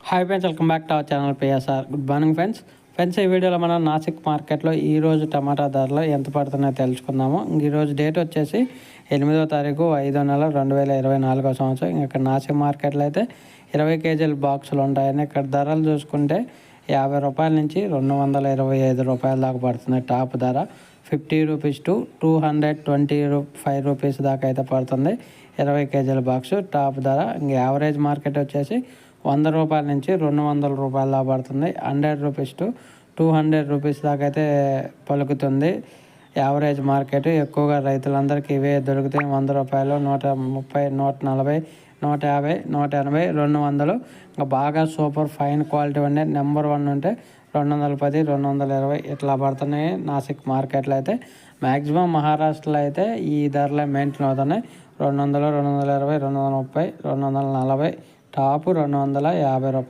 Hi friends, welcome back to our channel PSR. Good morning friends. ఈ వీడియోలో మనం నాసిక్ మార్కెట్లో ఈరోజు టమాటా ధరలు ఎంత పడుతున్నాయో తెలుసుకుందాము. ఈరోజు డేట్ వచ్చేసి 8వ తారీఖు 5వ నెల 2024 సంవత్సరం. ఇక్కడ నాసిక్ మార్కెట్లో అయితే 20 కేజీల బాక్సులు ఉంటాయని ఇక్కడ ధరలు చూసుకుంటే 50 రూపాయల నుంచి 225 రూపాయల దాకా పడుతుంది. టాప్ ధర 50 రూపీస్ టు 225 రూపీస్ దాకా అయితే పడుతుంది 20 కేజీల బాక్సు. టాప్ ధర యావరేజ్ మార్కెట్ వచ్చేసి 100 రూపాయల నుంచి 200 రూపాయల దాకా పడుతుంది. 100 రూపీస్ టు 200 రూపీస్ దాకా అయితే పలుకుతుంది యావరేజ్ మార్కెట్. ఎక్కువగా రైతులందరికీ ఇవే దొరుకుతాయి. 100 రూపాయలు, 130, 140, 150, 180, 200. ఇంకా బాగా సూపర్ ఫైన్ క్వాలిటీ ఉండే నెంబర్ 1 ఉంటే 210, 220 ఇట్లా పడుతున్నాయి నాసిక్ మార్కెట్లో అయితే. మ్యాక్సిమం మహారాష్ట్రలో అయితే ఈ ధరలే మెయింటైన్ అవుతున్నాయి. 200, 220, 230, 240, టాప్ 250 రూపాయలు.